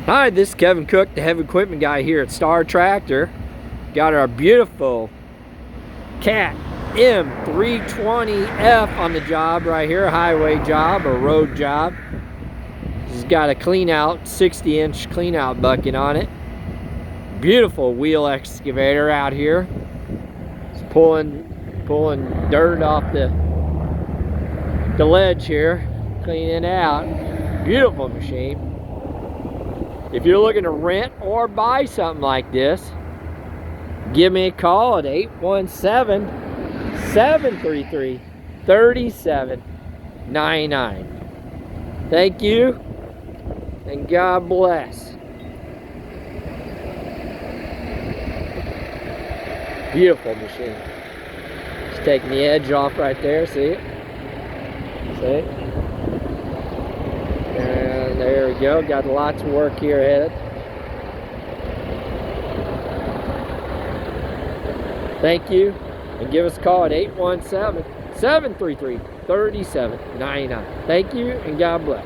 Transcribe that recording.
Hi, this is Kevin Cook, the heavy equipment guy here at Star Tractor. Got our beautiful Cat M320F on the job right here, a highway job or road job. It's got a clean out, 60-inch clean out bucket on it. Beautiful wheel excavator out here. It's pulling dirt off the ledge here, cleaning it out. Beautiful machine. If you're looking to rent or buy something like this, give me a call at 817-733-3799. Thank you, and God bless. Beautiful machine. Just taking the edge off right there, see it? See it? And there we go, got lots of work here ahead. Thank you, and give us a call at 817-733-3799. Thank you, and God bless.